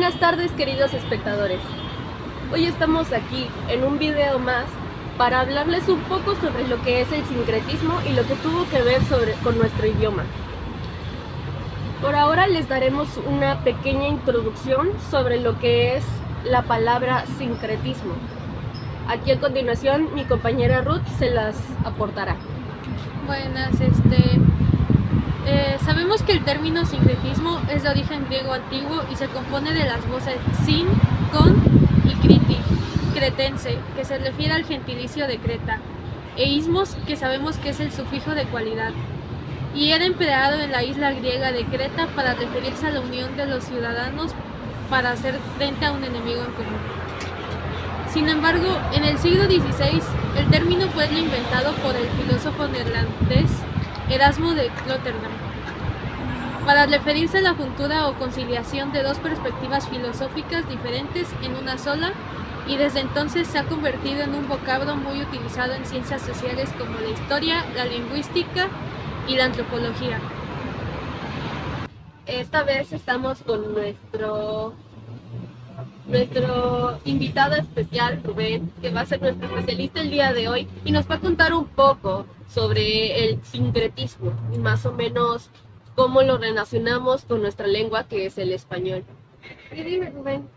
Buenas tardes, queridos espectadores. Hoy estamos aquí en un video más para hablarles un poco sobre lo que es el sincretismo y lo que tuvo que ver con nuestro idioma. Por ahora les daremos una pequeña introducción sobre lo que es la palabra sincretismo. Aquí a continuación mi compañera Ruth se las aportará. Buenas, sabemos que el término sincretismo es de origen griego antiguo y se compone de las voces sin, con y criti, cretense, que se refiere al gentilicio de Creta, e ismos, que sabemos que es el sufijo de cualidad, y era empleado en la isla griega de Creta para referirse a la unión de los ciudadanos para hacer frente a un enemigo en común. Sin embargo, en el siglo XVI, el término fue reinventado por el filósofo neerlandés Erasmo de Rotterdam, para referirse a la juntura o conciliación de dos perspectivas filosóficas diferentes en una sola, y desde entonces se ha convertido en un vocablo muy utilizado en ciencias sociales como la historia, la lingüística y la antropología. Esta vez estamos con nuestro invitado especial, Rubén, que va a ser nuestro especialista el día de hoy y nos va a contar un poco sobre el sincretismo y más o menos cómo lo relacionamos con nuestra lengua, que es el español. Y dime, Rubén,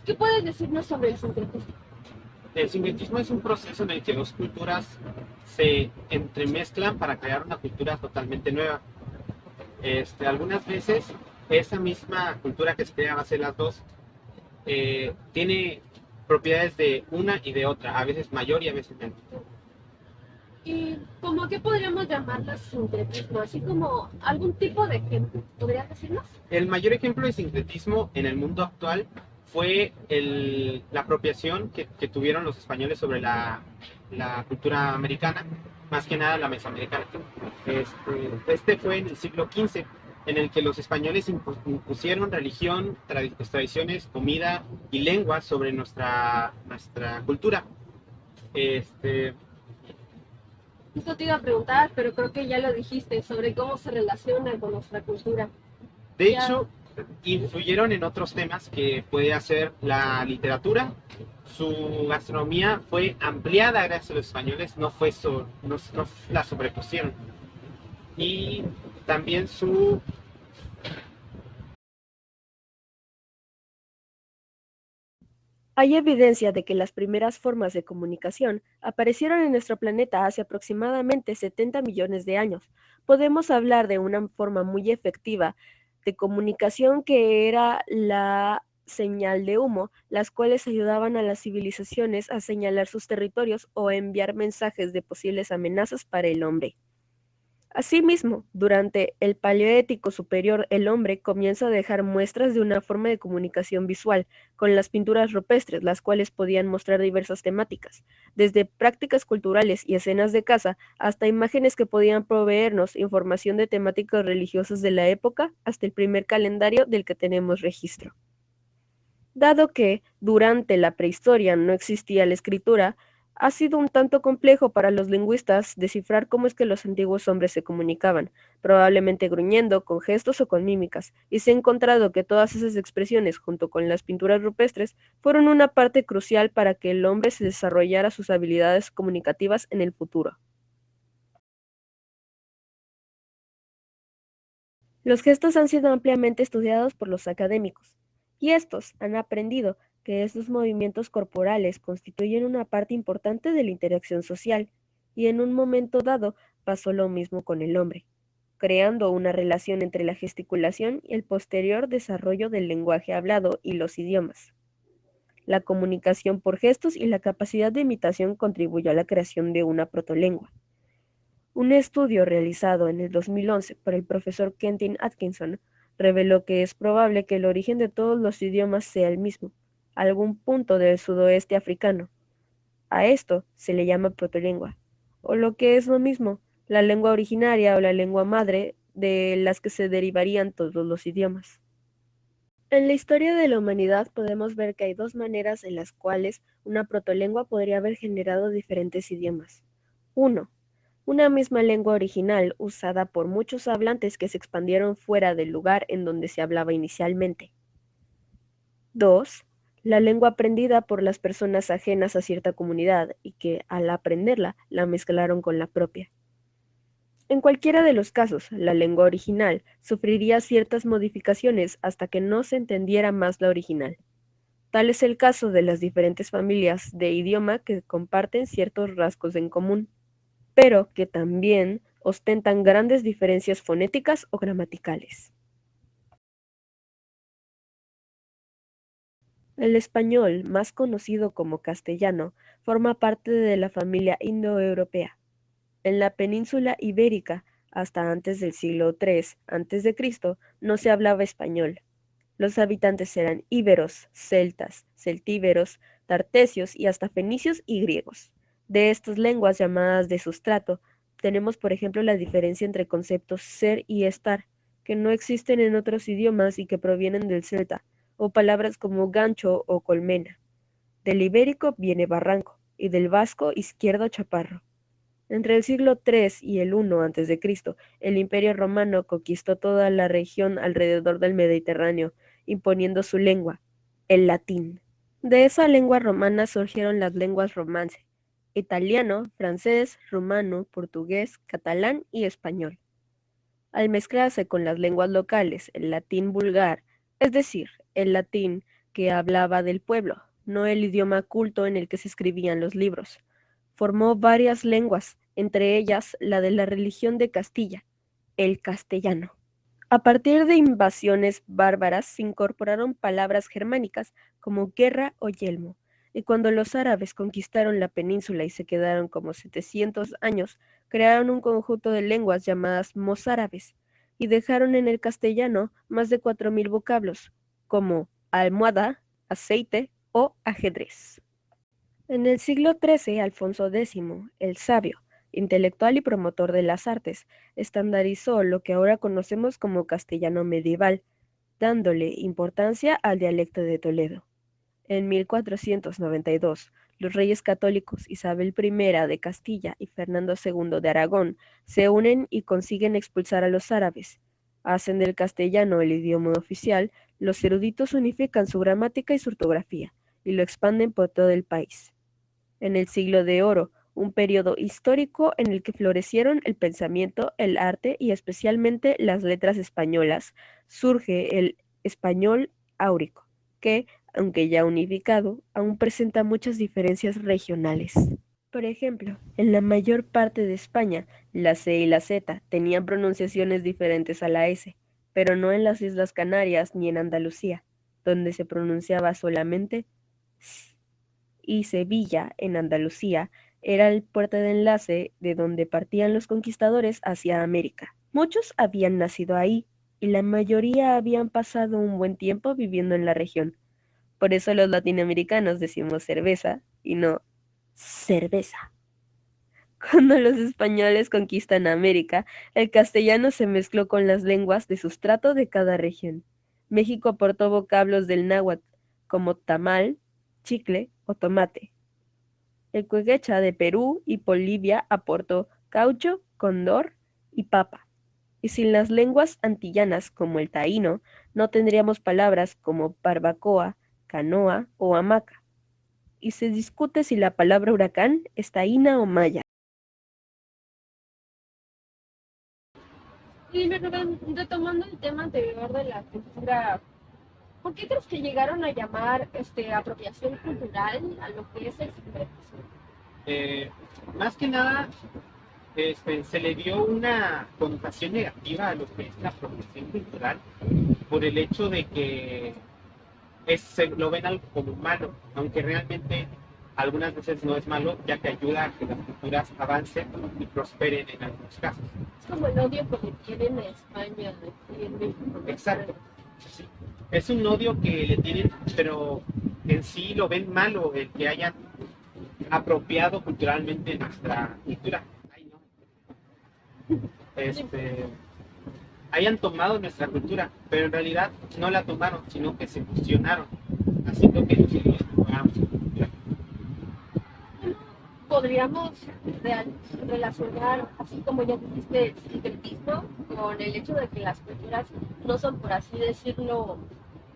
¿qué puedes decirnos sobre el sincretismo? El sincretismo es un proceso en el que dos culturas se entremezclan para crear una cultura totalmente nueva. Algunas veces esa misma cultura que se crea a base de las dos tiene propiedades de una y de otra, a veces mayor y a veces menor. ¿Y como qué podríamos llamarlo sincretismo? Así como algún tipo de ejemplo, ¿podrías decirnos? El mayor ejemplo de sincretismo en el mundo actual fue la apropiación que tuvieron los españoles sobre la cultura americana, más que nada la mesoamericana. Este fue en el siglo XV, en el que los españoles impusieron religión, tradiciones, comida y lengua sobre nuestra cultura. Esto te iba a preguntar, pero creo que ya lo dijiste, sobre cómo se relaciona con nuestra cultura. De hecho, influyeron en otros temas que puede ser la literatura. Su gastronomía fue ampliada gracias a los españoles, no la sobrepusieron. Y también Hay evidencia de que las primeras formas de comunicación aparecieron en nuestro planeta hace aproximadamente 70 millones de años. Podemos hablar de una forma muy efectiva de comunicación que era la señal de humo, las cuales ayudaban a las civilizaciones a señalar sus territorios o enviar mensajes de posibles amenazas para el hombre. Asimismo, durante el Paleolítico Superior, el hombre comienza a dejar muestras de una forma de comunicación visual, con las pinturas rupestres, las cuales podían mostrar diversas temáticas, desde prácticas culturales y escenas de caza, hasta imágenes que podían proveernos información de temáticas religiosas de la época, hasta el primer calendario del que tenemos registro. Dado que, durante la prehistoria no existía la escritura, ha sido un tanto complejo para los lingüistas descifrar cómo es que los antiguos hombres se comunicaban, probablemente gruñendo, con gestos o con mímicas, y se ha encontrado que todas esas expresiones, junto con las pinturas rupestres, fueron una parte crucial para que el hombre se desarrollara sus habilidades comunicativas en el futuro. Los gestos han sido ampliamente estudiados por los académicos, y estos han aprendido que estos movimientos corporales constituyen una parte importante de la interacción social, y en un momento dado pasó lo mismo con el hombre, creando una relación entre la gesticulación y el posterior desarrollo del lenguaje hablado y los idiomas. La comunicación por gestos y la capacidad de imitación contribuyó a la creación de una protolengua. Un estudio realizado en el 2011 por el profesor Quentin Atkinson reveló que es probable que el origen de todos los idiomas sea el mismo, algún punto del sudoeste africano. A esto se le llama protolengua, o lo que es lo mismo, la lengua originaria o la lengua madre de las que se derivarían todos los idiomas. En la historia de la humanidad podemos ver que hay dos maneras en las cuales una protolengua podría haber generado diferentes idiomas. 1. Una misma lengua original usada por muchos hablantes que se expandieron fuera del lugar en donde se hablaba inicialmente. 2. La lengua aprendida por las personas ajenas a cierta comunidad y que, al aprenderla, la mezclaron con la propia. En cualquiera de los casos, la lengua original sufriría ciertas modificaciones hasta que no se entendiera más la original. Tal es el caso de las diferentes familias de idioma que comparten ciertos rasgos en común, pero que también ostentan grandes diferencias fonéticas o gramaticales. El español, más conocido como castellano, forma parte de la familia indoeuropea. En la península ibérica, hasta antes del siglo III a.C., no se hablaba español. Los habitantes eran íberos, celtas, celtíberos, tartesios y hasta fenicios y griegos. De estas lenguas llamadas de sustrato, tenemos por ejemplo la diferencia entre conceptos ser y estar, que no existen en otros idiomas y que provienen del celta, o palabras como gancho o colmena. Del ibérico viene barranco, y del vasco izquierdo chaparro. Entre el siglo III y el I a.C., el Imperio Romano conquistó toda la región alrededor del Mediterráneo, imponiendo su lengua, el latín. De esa lengua romana surgieron las lenguas romance: italiano, francés, rumano, portugués, catalán y español. Al mezclarse con las lenguas locales, el latín vulgar, es decir, el latín que hablaba del pueblo, no el idioma culto en el que se escribían los libros, formó varias lenguas, entre ellas la de la religión de Castilla, el castellano. A partir de invasiones bárbaras se incorporaron palabras germánicas como guerra o yelmo, y cuando los árabes conquistaron la península y se quedaron como 700 años, crearon un conjunto de lenguas llamadas mozárabes, y dejaron en el castellano más de 4000 vocablos, como almohada, aceite o ajedrez. En el siglo XIII, Alfonso X, el Sabio, intelectual y promotor de las artes, estandarizó lo que ahora conocemos como castellano medieval, dándole importancia al dialecto de Toledo. En 1492, los reyes católicos Isabel I de Castilla y Fernando II de Aragón se unen y consiguen expulsar a los árabes. Hacen del castellano el idioma oficial, los eruditos unifican su gramática y su ortografía, y lo expanden por todo el país. En el Siglo de Oro, un periodo histórico en el que florecieron el pensamiento, el arte y especialmente las letras españolas, surge el español áurico, que, aunque ya unificado, aún presenta muchas diferencias regionales. Por ejemplo, en la mayor parte de España, la C y la Z tenían pronunciaciones diferentes a la S, pero no en las Islas Canarias ni en Andalucía, donde se pronunciaba solamente S. Y Sevilla, en Andalucía, era el puerto de enlace de donde partían los conquistadores hacia América. Muchos habían nacido ahí, y la mayoría habían pasado un buen tiempo viviendo en la región. Por eso los latinoamericanos decimos cerveza y no cerveza. Cuando los españoles conquistan América, el castellano se mezcló con las lenguas de sustrato de cada región. México aportó vocablos del náhuatl, como tamal, chicle o tomate. El quechua de Perú y Bolivia aportó caucho, condor y papa. Y sin las lenguas antillanas como el taíno, no tendríamos palabras como barbacoa, canoa o hamaca. Y se discute si la palabra huracán es taína o maya. Y dime, Rubén, retomando el tema anterior de la cultura, ¿por qué crees que llegaron a llamar apropiación cultural a lo que es el sincretismo? Más que nada, se le dio una connotación negativa a lo que es la apropiación cultural por el hecho de que lo ven algo como malo, aunque realmente algunas veces no es malo, ya que ayuda a que las culturas avancen y prosperen en algunos casos. Es como el odio que le tienen a España y en México, ¿no? Exacto. Sí. Es un odio que le tienen, pero en sí lo ven malo el que hayan apropiado culturalmente nuestra cultura. Ay, no. Hayan tomado nuestra cultura, pero en realidad no la tomaron, sino que se fusionaron, haciendo que nosotros tomáramos su cultura. Podríamos relacionar, así como ya dijiste, el sincretismo con el hecho de que las culturas no son, por así decirlo,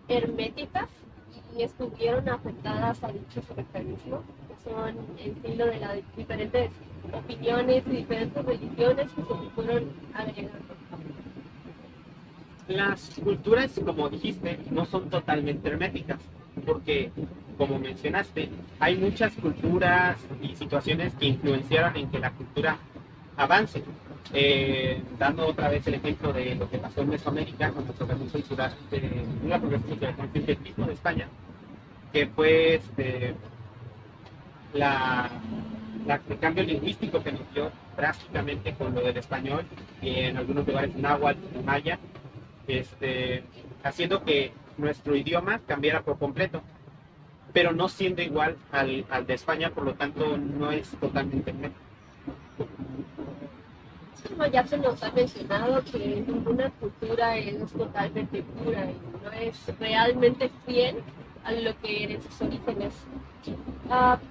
herméticas y estuvieron afectadas a dichos mecanismos, que son el filo de las diferentes opiniones y diferentes religiones que se fueron agregando. Las culturas, como dijiste, no son totalmente herméticas, porque, como mencionaste, hay muchas culturas y situaciones que influenciaron en que la cultura avance. Dando otra vez el ejemplo de lo que pasó en Mesoamérica con la apropiación cultural, con el sincretismo de España, que fue el cambio lingüístico que nos dio drásticamente con lo del español y en algunos lugares náhuatl y maya, haciendo que nuestro idioma cambiara por completo, pero no siendo igual al de España, por lo tanto no es totalmente métrico. Como ya se nos ha mencionado que ninguna cultura es totalmente pura y no es realmente fiel a lo que eran sus orígenes.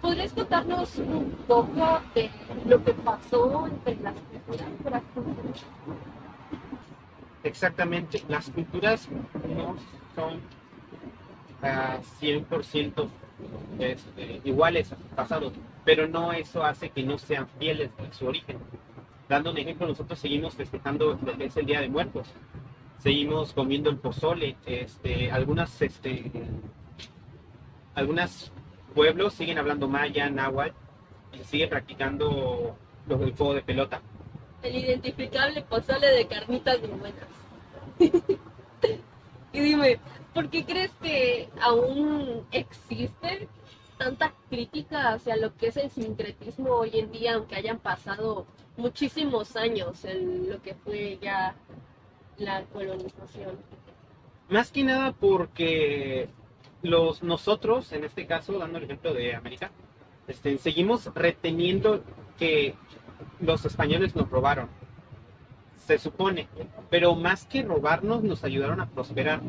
¿Podrías contarnos un poco de lo que pasó entre las culturas, por ejemplo? Exactamente, las culturas no son 100% iguales a su pasado, pero no eso hace que no sean fieles a su origen. Dando un ejemplo, nosotros seguimos festejando lo que es el Día de Muertos, seguimos comiendo el pozole, algunos pueblos siguen hablando maya, náhuatl, y se sigue practicando el juego de pelota. El identificable pozole de carnitas muy buenas. Y dime, ¿por qué crees que aún existe tanta crítica hacia lo que es el sincretismo hoy en día, aunque hayan pasado muchísimos años en lo que fue ya la colonización? Más que nada porque nosotros, en este caso, dando el ejemplo de América, seguimos reteniendo que los españoles nos robaron, se supone, pero más que robarnos, nos ayudaron a prosperar.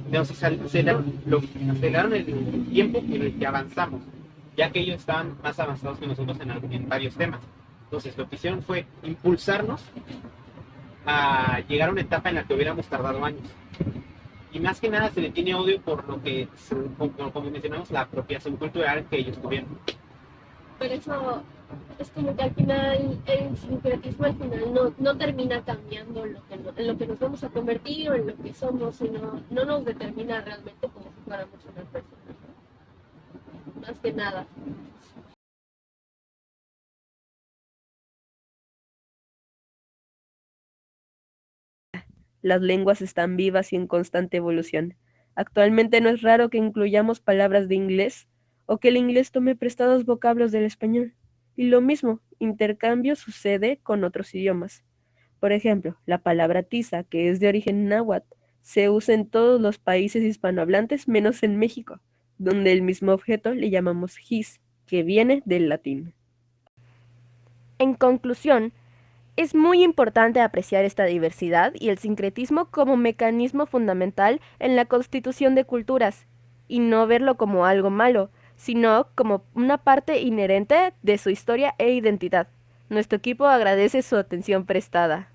Nos aceleraron el tiempo en el que avanzamos, ya que ellos estaban más avanzados que nosotros en varios temas. Entonces, lo que hicieron fue impulsarnos a llegar a una etapa en la que hubiéramos tardado años. Y más que nada se le tiene odio por lo que, como mencionamos, la apropiación cultural que ellos tuvieron. Pero eso es como que al final el sincretismo al final no termina cambiando en lo que nos vamos a convertir o en lo que somos, sino no nos determina realmente como si fuéramos una persona. Más que nada. Las lenguas están vivas y en constante evolución. Actualmente no es raro que incluyamos palabras de inglés o que el inglés tome prestados vocablos del español. Y lo mismo, intercambio sucede con otros idiomas. Por ejemplo, la palabra tiza, que es de origen náhuatl, se usa en todos los países hispanohablantes menos en México, donde el mismo objeto le llamamos gis, que viene del latín. En conclusión, es muy importante apreciar esta diversidad y el sincretismo como mecanismo fundamental en la constitución de culturas, y no verlo como algo malo, sino como una parte inherente de su historia e identidad. Nuestro equipo agradece su atención prestada.